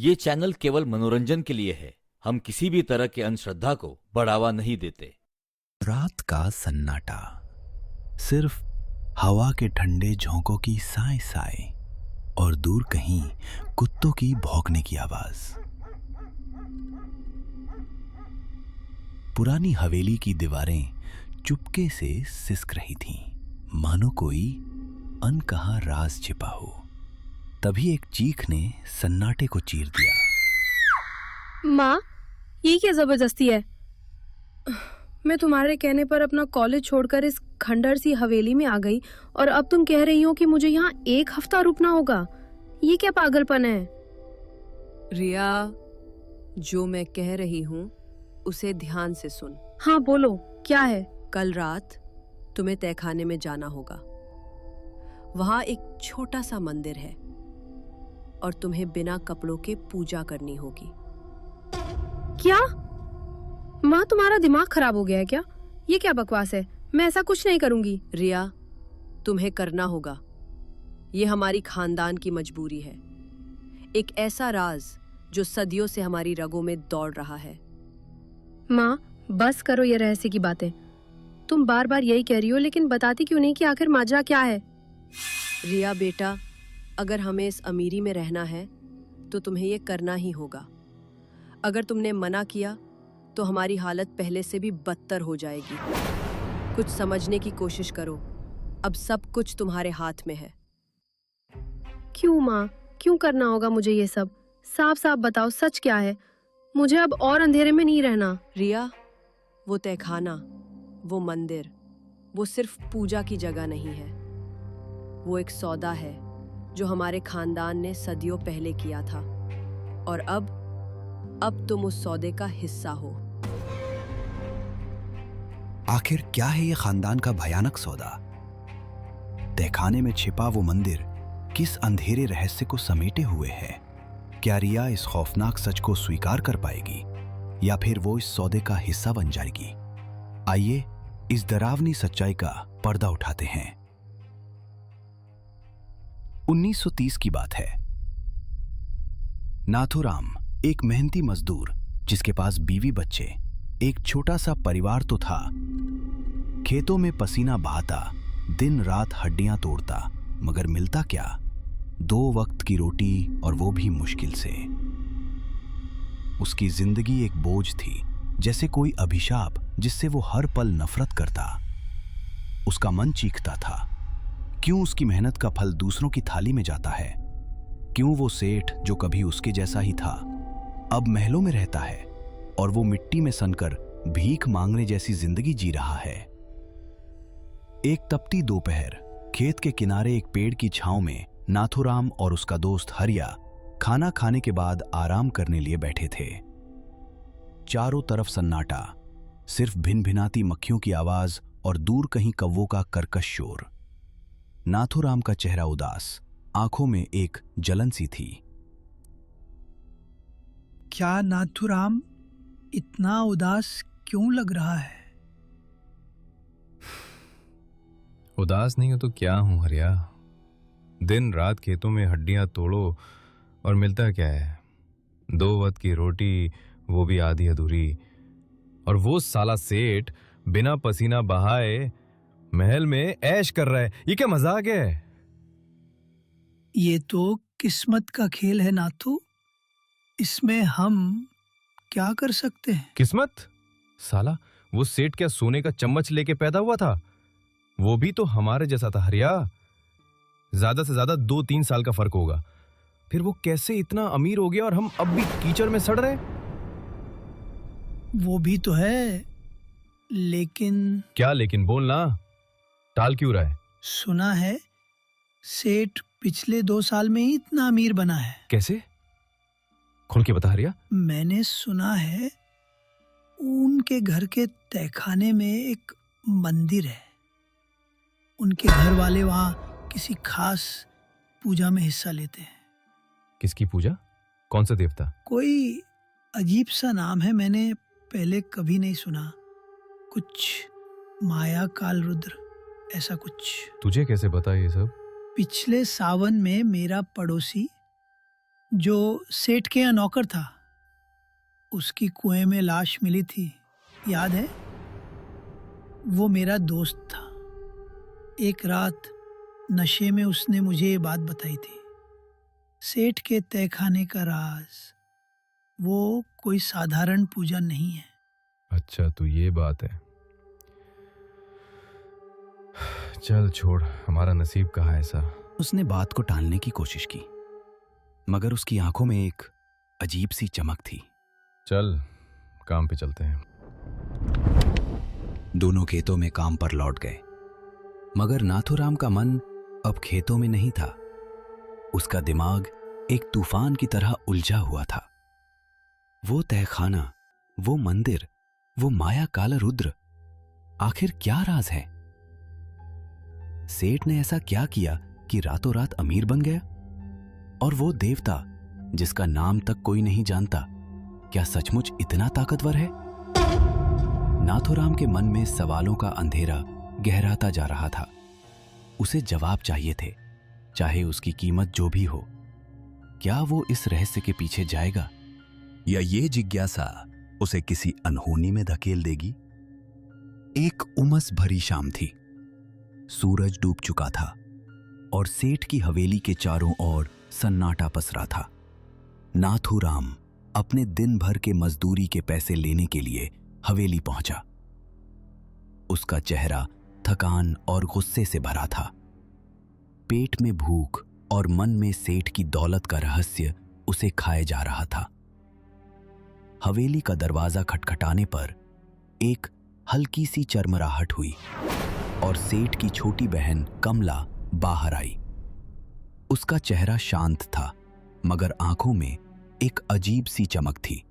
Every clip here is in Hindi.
ये चैनल केवल मनोरंजन के लिए है। हम किसी भी तरह की अंधश्रद्धा को बढ़ावा नहीं देते। रात का सन्नाटा, सिर्फ हवा के ठंडे झोंकों की साय साय और दूर कहीं कुत्तों की भौंकने की आवाज। पुरानी हवेली की दीवारें चुपके से सिसक रही थीं, मानो कोई अनकहा राज छिपा हो। तभी एक चीख ने सन्नाटे को चीर दिया। माँ, ये क्या जबरदस्ती है? मैं तुम्हारे कहने पर अपना कॉलेज छोड़कर इस खंडर सी हवेली में आ गई और अब तुम कह रही हो कि मुझे यहाँ 1 हफ्ता रुकना होगा। ये क्या पागलपन है? रिया, जो मैं कह रही हूँ उसे ध्यान से सुन। हाँ बोलो, क्या है? कल रात तुम्हें तहखाने में जाना होगा। वहाँ एक छोटा सा मंदिर है और तुम्हें बिना कपड़ों के पूजा करनी होगी। क्या? माँ, तुम्हारा दिमाग खराब हो गया है क्या? ये क्या बकवास है? मैं ऐसा कुछ नहीं करूंगी। रिया, तुम्हें करना होगा। ये हमारी खानदान की मजबूरी है। एक ऐसा राज जो सदियों से हमारी रगों में दौड़ रहा है। माँ, बस करो ये रहस्य की बातें। तुम बार बार यही कह रही हो, लेकिन बताती क्यों नहीं कि आखिर माजरा क्या है? रिया बेटा, अगर हमें इस अमीरी में रहना है तो तुम्हें ये करना ही होगा। अगर तुमने मना किया तो हमारी हालत पहले से भी बदतर हो जाएगी। कुछ समझने की कोशिश करो। अब सब कुछ तुम्हारे हाथ में है। क्यों माँ, क्यों करना होगा मुझे ये सब? साफ साफ बताओ, सच क्या है? मुझे अब और अंधेरे में नहीं रहना। रिया, वो तहखाना, वो मंदिर, वो सिर्फ पूजा की जगह नहीं है। वो एक सौदा है जो हमारे खानदान ने सदियों पहले किया था और अब तुम उस सौदे का हिस्सा हो। आखिर क्या है ये खानदान का भयानक सौदा? तहखाने में छिपा वो मंदिर किस अंधेरे रहस्य को समेटे हुए है? क्या रिया इस खौफनाक सच को स्वीकार कर पाएगी या फिर वो इस सौदे का हिस्सा बन जाएगी? आइए इस डरावनी सच्चाई का पर्दा उठाते हैं। 1930 की बात है। नाथूराम एक मेहनती मजदूर, जिसके पास बीवी बच्चे, एक छोटा सा परिवार तो था। खेतों में पसीना बहाता, दिन रात हड्डियां तोड़ता, मगर मिलता क्या? 2 वक्त की रोटी, और वो भी मुश्किल से। उसकी जिंदगी एक बोझ थी, जैसे कोई अभिशाप जिससे वो हर पल नफरत करता। उसका मन चीखता था, क्यों उसकी मेहनत का फल दूसरों की थाली में जाता है? क्यों वो सेठ जो कभी उसके जैसा ही था अब महलों में रहता है और वो मिट्टी में सनकर भीख मांगने जैसी जिंदगी जी रहा है? एक तपती दोपहर खेत के किनारे एक पेड़ की छांव में नाथूराम और उसका दोस्त हरिया खाना खाने के बाद आराम करने लिए बैठे थे। चारों तरफ सन्नाटा, सिर्फ भिनभिनाती मक्खियों की आवाज और दूर कहीं कौवों का कर्कश शोर। नाथूराम का चेहरा उदास, आंखों में एक जलन सी थी। क्या नाथूराम, इतना उदास क्यों लग रहा है? उदास नहीं हो तो क्या हूं हरिया? दिन रात खेतों में हड्डियां तोड़ो और मिलता क्या है? 2 वक्त की रोटी, वो भी आधी अधूरी। और वो साला सेठ बिना पसीना बहाए महल में ऐश कर रहा है। ये क्या मजाक है? ये तो किस्मत का खेल है नाथू। इसमें हम क्या कर सकते हैं? किस्मत? साला वो सेठ क्या सोने का चम्मच लेके पैदा हुआ था? वो भी तो हमारे जैसा था हरिया। ज्यादा से ज्यादा 2-3 साल का फर्क होगा। फिर वो कैसे इतना अमीर हो गया और हम अब भी कीचड़ में सड़ रहे? वो भी तो है, लेकिन... क्या लेकिन? बोलना, टाल क्यों रहा है? सुना है सेठ पिछले 2 साल में ही इतना अमीर बना है। कैसे? खोल के बता हरिया। मैंने सुना है उनके घर के तहखाने में एक मंदिर है। उनके घर वाले वहां किसी खास पूजा में हिस्सा लेते हैं। किसकी पूजा? कौन सा देवता? कोई अजीब सा नाम है, मैंने पहले कभी नहीं सुना। कुछ माया काल रुद्र, ऐसा कुछ। तुझे कैसे पता ये सब? पिछले सावन में मेरा पड़ोसी जो सेठ के यहाँ नौकर था, उसकी कुएं में लाश मिली थी, याद है? वो मेरा दोस्त था। एक रात नशे में उसने मुझे ये बात बताई थी। सेठ के तहखाने का राज वो कोई साधारण पूजा नहीं है। अच्छा, तो ये बात है। चल छोड़, हमारा नसीब कहाँ ऐसा। उसने बात को टालने की कोशिश की, मगर उसकी आंखों में एक अजीब सी चमक थी। चल काम पे चलते हैं। दोनों खेतों में काम पर लौट गए, मगर नाथूराम का मन अब खेतों में नहीं था। उसका दिमाग एक तूफान की तरह उलझा हुआ था। वो तहखाना, वो मंदिर, वो माया काला रुद्र, आखिर क्या राज है? सेठ ने ऐसा क्या किया कि रातों रात अमीर बन गया? और वो देवता जिसका नाम तक कोई नहीं जानता, क्या सचमुच इतना ताकतवर है? नाथूराम के मन में सवालों का अंधेरा गहराता जा रहा था। उसे जवाब चाहिए थे, चाहे उसकी कीमत जो भी हो। क्या वो इस रहस्य के पीछे जाएगा, या ये जिज्ञासा उसे किसी अनहोनी में धकेल देगी? एक उमस भरी शाम थी। सूरज डूब चुका था और सेठ की हवेली के चारों ओर सन्नाटा पसरा था। नाथूराम अपने दिन भर के मजदूरी के पैसे लेने के लिए हवेली पहुंचा। उसका चेहरा थकान और गुस्से से भरा था। पेट में भूख और मन में सेठ की दौलत का रहस्य उसे खाए जा रहा था। हवेली का दरवाजा खटखटाने पर एक हल्की सी चरमराहट हुई और सेठ की छोटी बहन कमला बाहर आई। उसका चेहरा शांत था, मगर आंखों में एक अजीब सी चमक थी,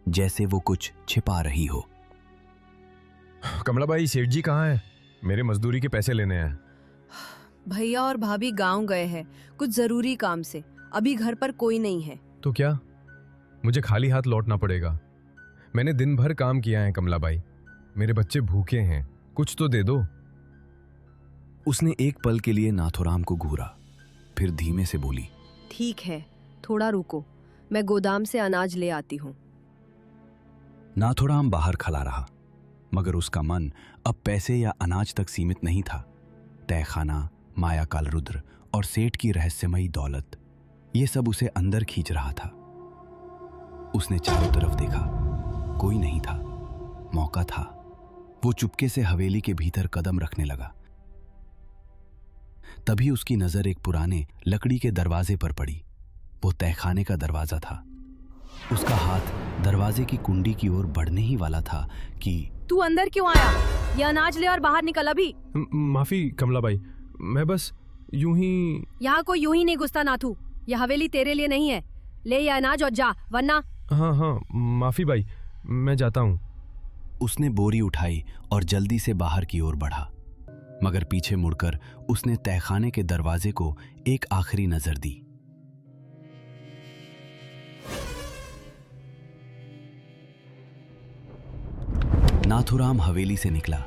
जैसे वो कुछ छिपा रही हो। कमला बाई, सेठ जी कहाँ हैं? मेरे मजदूरी के पैसे लेने हैं। भैया और भाभी गांव गए हैं कुछ जरूरी काम से। अभी घर पर कोई नहीं है। तो क्या मुझे खाली हाथ लौटना पड़ेगा? मैंने दिन भर काम किया है कमला बाई, मेरे बच्चे भूखे हैं, कुछ तो दे दो। उसने एक पल के लिए नाथूराम को घूरा, फिर धीमे से बोली, ठीक है, थोड़ा रुको, मैं गोदाम से अनाज ले आती हूँ। नाथूराम बाहर खड़ा रहा, मगर उसका मन अब पैसे या अनाज तक सीमित नहीं था। तहखाना, माया काल रुद्र और सेठ की रहस्यमयी दौलत, ये सब उसे अंदर खींच रहा था। उसने चारों तरफ देखा, कोई नहीं था। मौका था। वो चुपके से हवेली के भीतर कदम रखने लगा। तभी उसकी नजर एक पुराने लकड़ी के दरवाजे पर पड़ी। वो तहखाने का दरवाजा था। उसका हाथ दरवाजे की कुंडी की ओर बढ़ने ही वाला था कि तू अंदर क्यों आया? ये अनाज ले और बाहर निकल अभी। माफी कमला बाई, मैं बस यूं ही। यहाँ कोई यूं ही नहीं घुसता नाथू, ये हवेली तेरे लिए नहीं है। ले ये अनाज और जा, वरना। हाँ, माफी बाई, मैं जाता हूँ। उसने बोरी उठाई और जल्दी से बाहर की ओर बढ़ा, मगर पीछे मुड़कर उसने तहखाने के दरवाजे को एक आखिरी नजर दी। नाथूराम हवेली से निकला,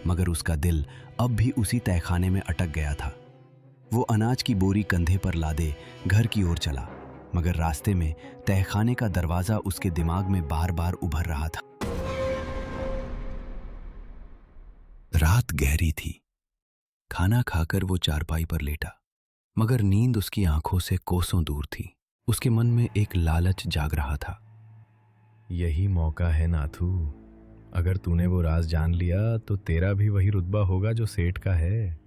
मगर उसका दिल अब भी उसी तहखाने में अटक गया था। वो अनाज की बोरी कंधे पर लादे घर की ओर चला, मगर रास्ते में तहखाने का दरवाजा उसके दिमाग में बार बार उभर रहा था। रात गहरी थी। खाना खाकर वो चारपाई पर लेटा, मगर नींद उसकी आंखों से कोसों दूर थी। उसके मन में एक लालच जाग रहा था। यही मौका है नाथू, अगर तूने वो राज जान लिया तो तेरा भी वही रुतबा होगा जो सेठ का है।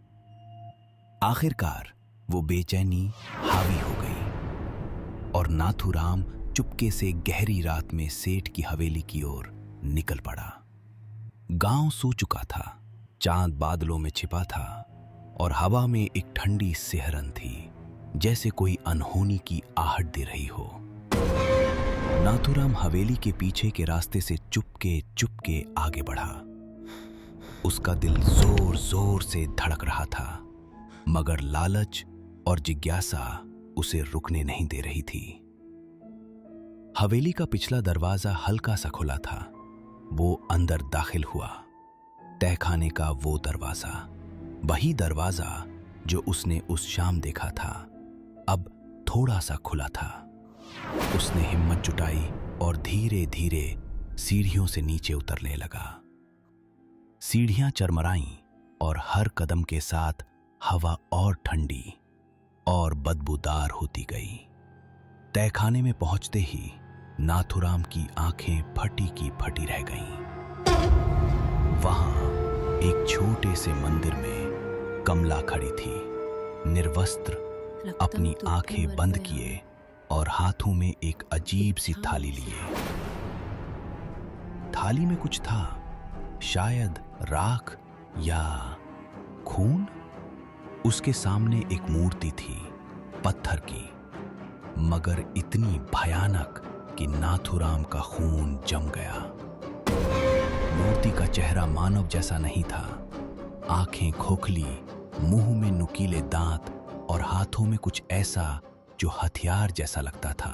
आखिरकार वो बेचैनी हावी हो गई और नाथूराम चुपके से गहरी रात में सेठ की हवेली की ओर निकल पड़ा। गांव सो चुका था, चांद बादलों में छिपा था और हवा में एक ठंडी सिहरन थी, जैसे कोई अनहोनी की आहट दे रही हो। नाथूराम हवेली के पीछे के रास्ते से चुपके चुपके आगे बढ़ा। उसका दिल जोर जोर से धड़क रहा था, मगर लालच और जिज्ञासा उसे रुकने नहीं दे रही थी। हवेली का पिछला दरवाजा हल्का सा खुला था। वो अंदर दाखिल हुआ। तहखाने का वो दरवाजा, वही दरवाजा जो उसने उस शाम देखा था, अब थोड़ा सा खुला था। उसने हिम्मत जुटाई और धीरे धीरे सीढ़ियों से नीचे उतरने लगा। सीढ़ियां चरमराईं और हर कदम के साथ हवा और ठंडी और बदबूदार होती गई। तहखाने में पहुंचते ही नाथुराम की आंखें फटी की फटी रह गईं। वहां एक छोटे से मंदिर में कमला खड़ी थी, निर्वस्त्र, अपनी आंखें बंद किए और हाथों में एक अजीब सी थाली लिए। थाली में कुछ था, शायद राख या खून। उसके सामने एक मूर्ति थी, पत्थर की, मगर इतनी भयानक कि नाथुराम का खून जम गया। मूर्ति का चेहरा मानव जैसा नहीं था। आंखें खोखली, मुंह में नुकीले दांत और हाथों में कुछ ऐसा जो हथियार जैसा लगता था।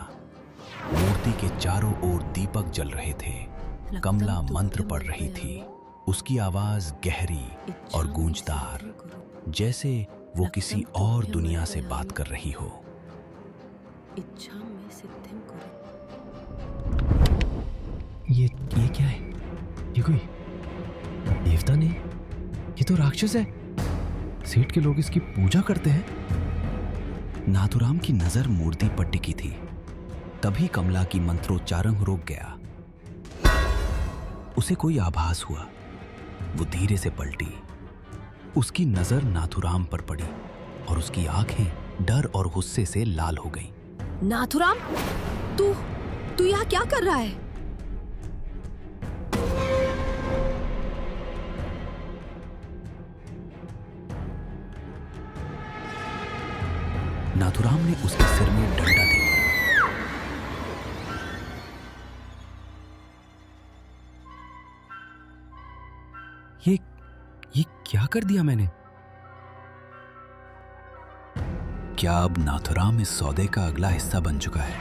मूर्ति के चारों ओर दीपक जल रहे थे। कमला मंत्र पढ़ रही थी। उसकी आवाज गहरी और गूंजदार, जैसे वो किसी और दुनिया से बात कर रही हो। ये क्या है? ये कोई देवता नहीं, ये तो राक्षस है। सेठ के लोग इसकी पूजा करते हैं। नाथुराम की नजर मूर्ति पर टिकी थी। तभी कमला की मंत्रोच्चारण रुक गया। उसे कोई आभास हुआ। वो धीरे से पलटी। उसकी नजर नाथुराम पर पड़ी और उसकी आंखें डर और गुस्से से लाल हो गईं। नाथुराम, तू यहाँ क्या कर रहा है? नाथुराम ने उसके सिर में डंडा दे मारा। ये क्या कर दिया मैंने? क्या अब नाथुराम इस सौदे का अगला हिस्सा बन चुका है,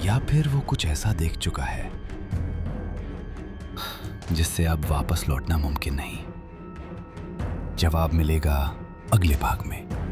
या फिर वो कुछ ऐसा देख चुका है जिससे अब वापस लौटना मुमकिन नहीं? जवाब मिलेगा अगले भाग में।